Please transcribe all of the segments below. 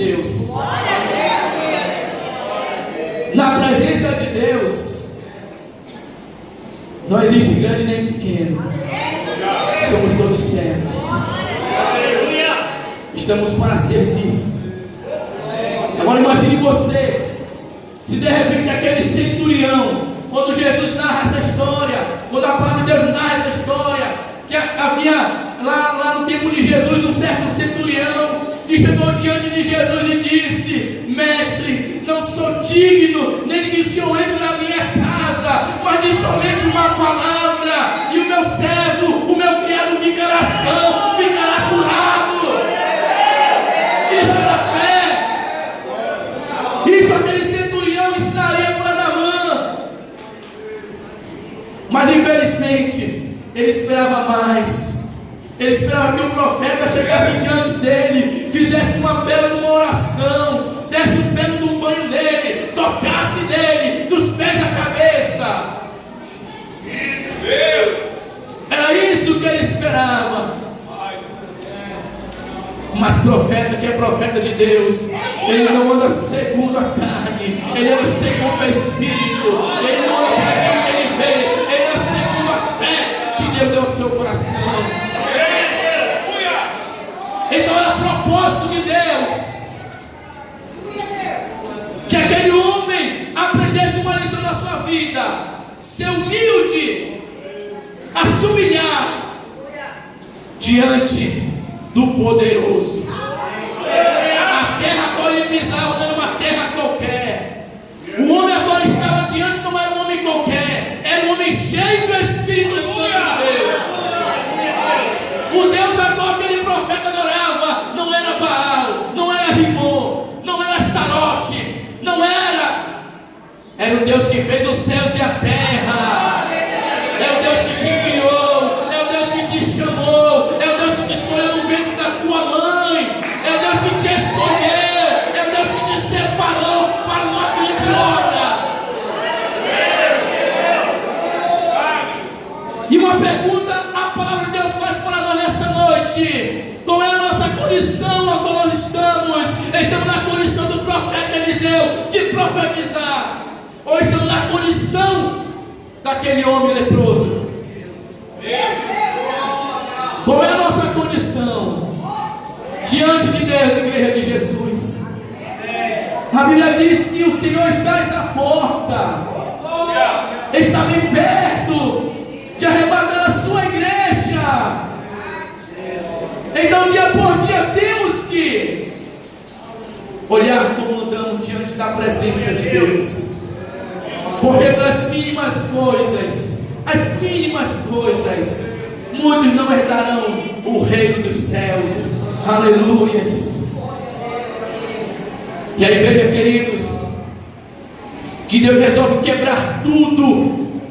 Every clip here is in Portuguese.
Deus. Na presença de Deus não existe grande nem pequeno. Somos todos servos. Estamos para servir. Agora imagine você, se de repente aquele centurião, quando Jesus narra essa história, quando a palavra de Deus narra essa história, que havia lá no tempo de Jesus um certo centurião que chegou diante de Jesus e disse: Mestre, não sou digno nem que o Senhor entre na minha casa, mas diz somente uma palavra e o meu servo, o meu criado ficará são, ficará curado. Isso era fé. Isso aquele centurião ensinaria para Naamã. Mas infelizmente ele esperava mais. Ele esperava que o profeta chegasse diante dele, fizesse uma bela uma oração, desse um belo banho nele, tocasse nele, dos pés à cabeça. Era isso que ele esperava. Mas profeta, que é profeta de Deus, ele não anda segundo a carne, ele anda segundo o Espírito. Ele não anda para onde ele veio, ele anda segundo a fé que Deus deu ao seu coração. Então era propósito de Deus que aquele homem aprendesse uma lição na sua vida: ser humilde, a se humilhar diante do poderoso. A terra agora ele pisava, não era uma terra qualquer. O homem agora estava diante, não era um homem qualquer, era um homem cheio do Espírito Santo de Deus. O Deus agora que aquele profeta adorava não era Baal, não era Rimon, não era Astarote, não era o Deus que fez os céus e a terra. É o Deus que te criou, é o Deus que te chamou, é o Deus que te escolheu no ventre da tua mãe, é o Deus que te escolheu, é o Deus que te separou para uma grande obra. E uma pergunta a palavra de Deus faz para nós nessa noite: qual é a nossa condição a qual nós estamos? Estamos na condição do profeta Eliseu de profetizar, ou estamos na condição daquele homem leproso? Qual é a nossa condição diante de Deus, igreja de Jesus? A Bíblia diz que o Senhor está à porta, está bem perto de arrebatar a sua igreja. Então dia por dia temos que olhar como andamos diante da presença de Deus, porque das mínimas coisas, as mínimas coisas, muitos não herdarão o reino dos céus. Aleluias. E aí veja, queridos, que Deus resolve quebrar tudo,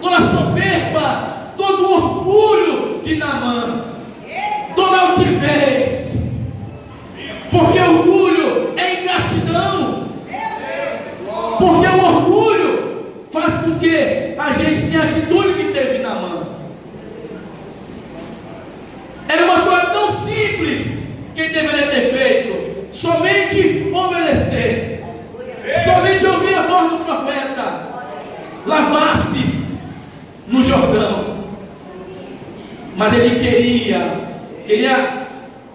toda a soberba, todo o orgulho de Naamã, toda a altivez, porque orgulho é ingratidão, porque o orgulho faz com que a gente tenha a atitude que teve Naamã. Era uma coisa tão simples que ele deveria ter feito: somente obedecer, somente ouvir a voz do profeta, lavar-se no Jordão. Mas ele queria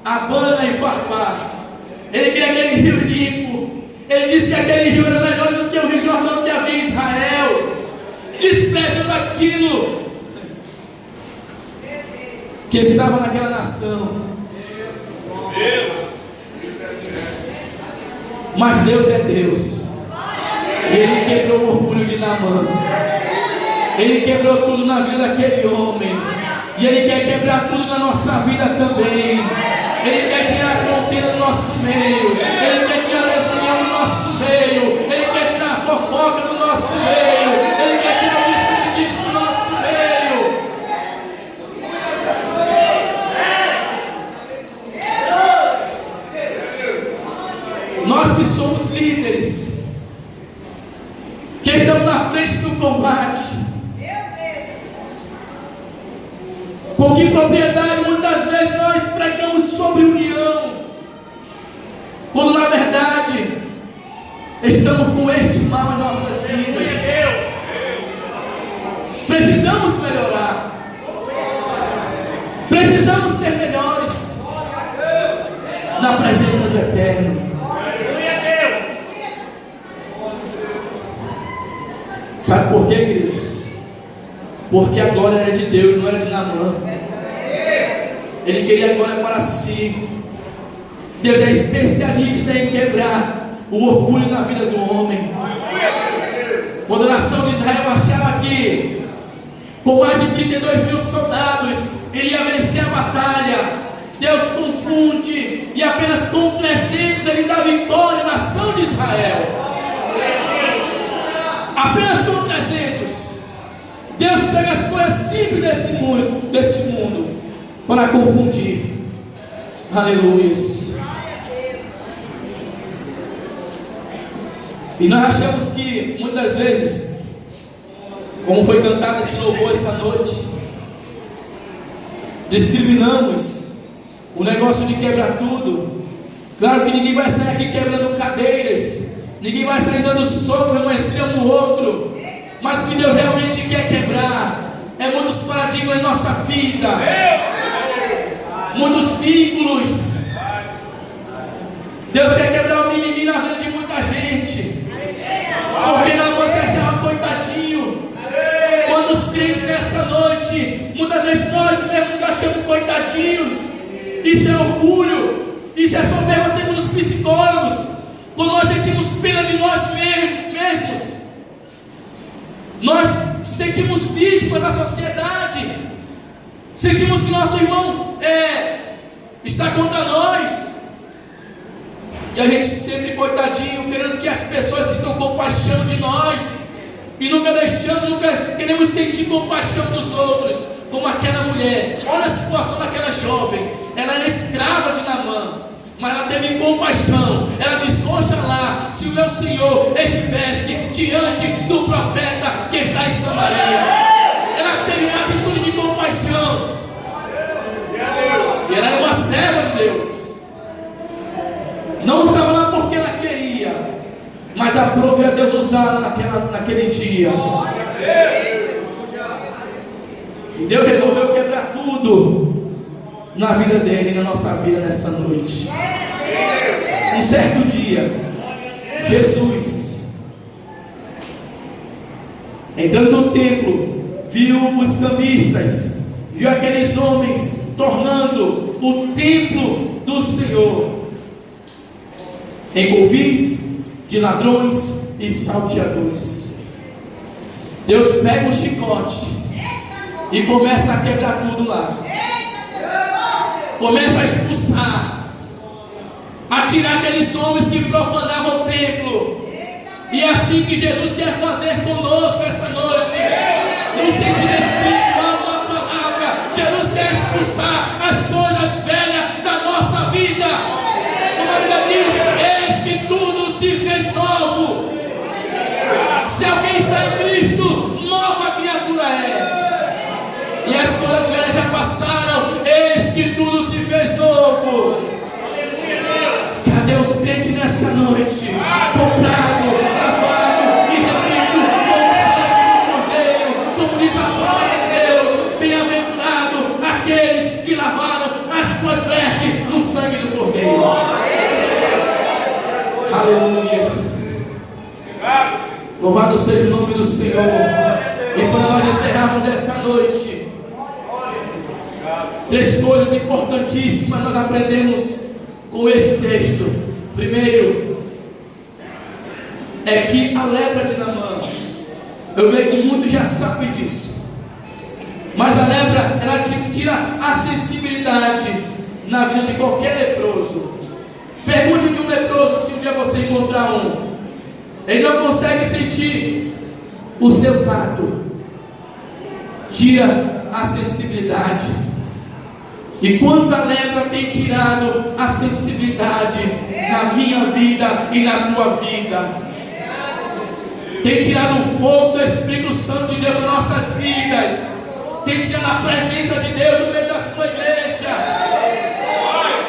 a bana e farpar. Ele queria aquele rio limpo. Ele disse que aquele rio era melhor do que o rio Jordão que havia em Israel, desprezando aquilo que estava naquela nação. Mas Deus é Deus. Ele quebrou o orgulho de Naamã. Ele quebrou tudo na vida daquele homem. E Ele quer quebrar tudo na nossa vida também. Ele quer tirar a contenda do nosso meio. Ele quer tirar a desunião do nosso meio. Ele quer tirar a fofoca do nosso meio. Ele quer tirar o disse do nosso meio. Nós que somos líderes, que estamos na frente do combate, com que propriedade muitas vezes nós pregamos sobre união, estamos com este mal em nossas vidas. Precisamos melhorar. Precisamos ser melhores na presença do Eterno. Sabe por quê, queridos? Porque a glória era de Deus, não era de Naamã. Ele queria a glória para si. Deus é especialista em quebrar o orgulho na vida do homem. Quando a nação de Israel achava que com mais de 32 mil soldados ele ia vencer a batalha, Deus confunde e apenas com 300 ele dá vitória à nação de Israel. Apenas com 300. Deus pega as coisas simples desse mundo para confundir. Aleluia. E nós achamos que muitas vezes, como foi cantado esse louvor essa noite, discriminamos o negócio de quebrar tudo. Claro que ninguém vai sair aqui quebrando cadeiras, ninguém vai sair dando soco, reconhecendo um no outro. Mas o que Deus realmente quer quebrar é muitos paradigmas em nossa vida, muitos vínculos. Deus quer quebrar o mimimi na vida de muita gente, porque não você achava coitadinho. Quando os crentes nessa noite, muitas vezes nós mesmos nos achamos coitadinhos. Isso é orgulho, isso é soberba segundo os psicólogos. Quando nós sentimos pena de nós mesmos, nós sentimos vítima da sociedade, sentimos que nosso irmão está contra nós, e a gente sempre coitadinho, querendo que as pessoas sintam compaixão de nós, e nunca queremos sentir compaixão dos outros, como aquela mulher. Olha a situação daquela jovem, ela era escrava de Naamã, mas ela teve compaixão. Ela disse: oxalá, se o meu Senhor estivesse diante do profeta que está em Samaria. Ela teve uma atitude de compaixão, e ela era uma serva de Deus. Não estava lá porque ela queria, mas aprove a Deus usá-la naquele dia. E Deus resolveu quebrar tudo na vida dele e na nossa vida nessa noite. Um certo dia, Jesus, entrando no templo, viu os cambistas, viu aqueles homens tornando o templo do Senhor em covis de ladrões e salteadores. Deus pega o chicote e começa a quebrar tudo lá. Começa a expulsar, a tirar aqueles homens que profanavam o templo. E é assim que Jesus quer fazer conosco essa noite, no sentido espiritual da palavra. Jesus quer expulsar as coisas velhas da nossa vida. Como a Bíblia diz: eis que tudo se fez novo. Se alguém está em Cristo, nova criatura é. E as coisas velhas já passaram, eis que tudo se fez novo. Cadê os crentes nessa noite? Comprado, lavado e remido com sangue do Cordeiro, como diz a palavra de Deus. Bem-aventurado aqueles que lavaram as suas vestes no sangue do Cordeiro. Aleluia. Louvado seja o nome do Senhor. E para nós encerrarmos essa noite, 3 coisas importantíssimas nós aprendemos com este texto. Primeiro, é que a lepra de Naamã, eu creio que muitos já sabem disso, mas a lepra, ela tira a sensibilidade na vida de qualquer leproso. Pergunte de um leproso, se um dia você encontrar um, ele não consegue sentir o seu tato, tira a sensibilidade. E quanto a lepra tem tirado a sensibilidade na minha vida e na tua vida, tem tirado o fogo do Espírito Santo de Deus nas nossas vidas, tem tirado a presença de Deus no meio da sua igreja.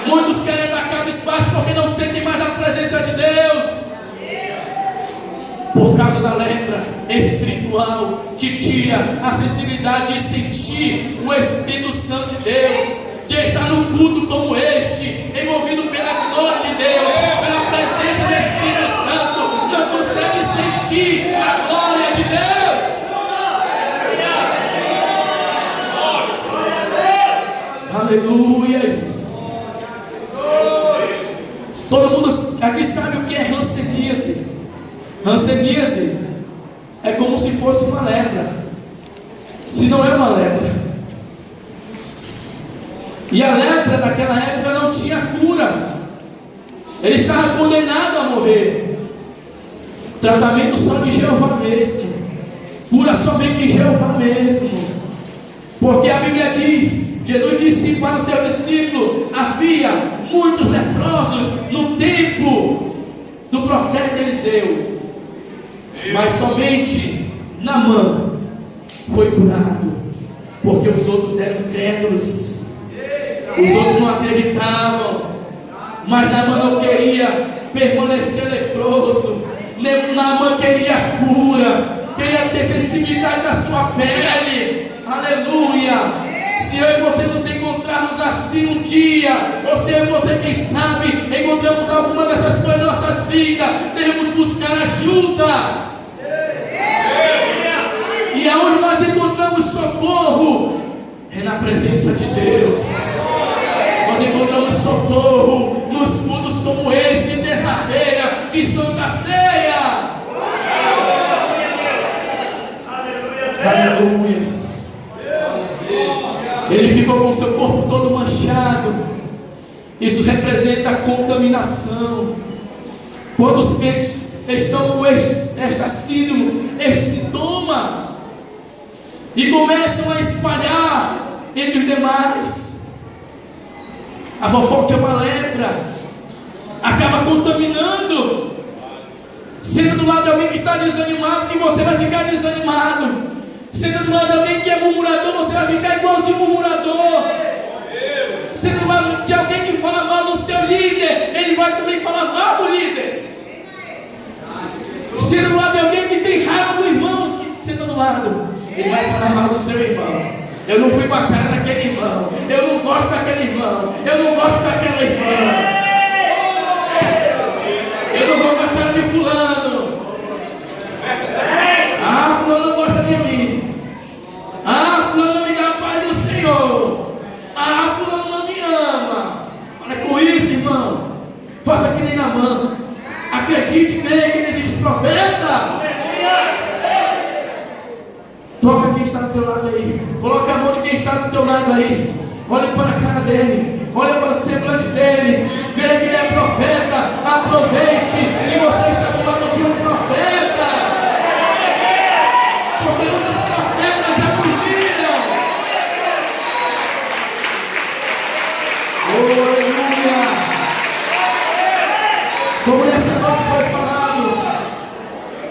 Muitos querem dar cabisbaixo porque não sentem mais a presença de Deus. espiritual que tira a sensibilidade de sentir o Espírito Santo de Deus, de estar num culto como este, envolvido pela glória de Deus, pela presença do Espírito Santo, não consegue sentir a glória de Deus. Aleluias. Todo mundo aqui sabe o que é hanseníase. Hanseníase é como se fosse uma lepra, se não é uma lepra. E a lepra naquela época não tinha cura, ele estava condenado a morrer. Tratamento só de Jeová mesmo, cura somente de Jeová mesmo, porque a Bíblia diz, Jesus disse para o seu discípulo: havia muitos leprosos no tempo do profeta Eliseu, mas somente Naamã foi curado, porque os outros eram crédulos, os outros não acreditavam, mas Naamã não queria permanecer leproso. Naamã queria cura, queria ter sensibilidade da sua pele. Aleluia. Se eu e você nos encontrarmos assim um dia, ou se eu e você, quem sabe, encontramos alguma dessas coisas em nossas vidas, devemos buscar ajuda. E aonde nós encontramos socorro é na presença de Deus. Nós encontramos socorro nos cultos como esse de terça-feira e Santa Ceia. Aleluia. Ele ficou com seu corpo todo manchado. Isso representa a contaminação. Quando os crentes estão com esta síndrome, este sintoma, e começam a espalhar entre os demais, a fofoca é uma lepra, acaba contaminando. Sendo do lado de alguém que está desanimado, que você vai ficar desanimado. Sendo do lado de alguém que é murmurador, você vai ficar igualzinho murmurador. Sendo do lado de alguém que fala mal do seu líder, ele vai também falar mal do líder. Sendo do lado de alguém que tem raiva do irmão, que senta do lado, ele vai falar mal do seu irmão. Eu não fui com a cara daquele irmão, eu não gosto daquele irmão, eu não gosto daquela irmã, eu não vou com a cara de fulano. Ah, fulano não gosta de mim. Ah, fulano não me dá a paz do Senhor. Ah, fulano não me ama. Olha com isso, irmão. Faça que nem Naamã. Acredite, creia que existe profeta. Toca quem está do teu lado aí. Coloca a mão de quem está do teu lado aí. Olhe para a cara dele. Olhe para o semblante dele. Veja que ele é profeta. Aproveite que você está do lado de um profeta. Porque muitos profetas já dormiram. Oh, aleluia. Como nessa noite foi falado,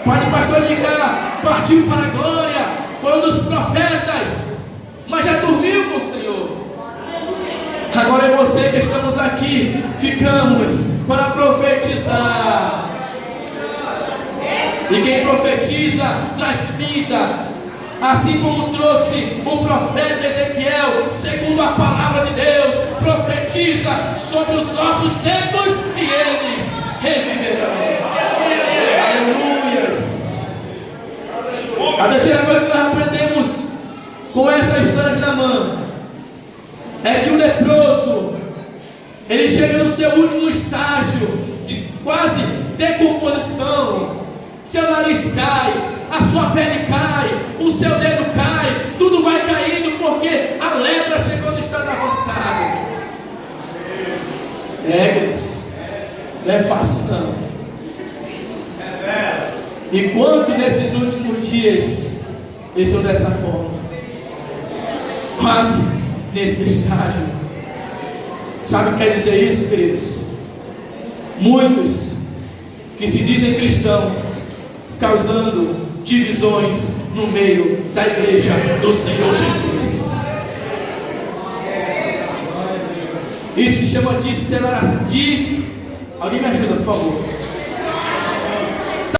Padre Pastor Edgar partiu para a glória, foi um dos profetas, mas já dormiu com o Senhor. Agora é você que estamos aqui, ficamos para profetizar. E quem profetiza traz vida, assim como trouxe o profeta Ezequiel, segundo a palavra de Deus, profetiza sobre os ossos secos e eles reviverão. Aleluias. A terceira coisa que nós aprendemos com essa história de Naamã é que o leproso, ele chega no seu último estágio de quase decomposição. Seu nariz cai, a sua pele cai, o seu dedo cai, tudo vai caindo porque a lepra chegou no estado avançado. Queridos, não é fácil não. E quanto nesses últimos dias estou dessa forma, quase nesse estágio. Sabe o que quer dizer isso, queridos? Muitos que se dizem cristãos, causando divisões no meio da igreja do Senhor Jesus. Isso se chama de... Alguém me ajuda, por favor?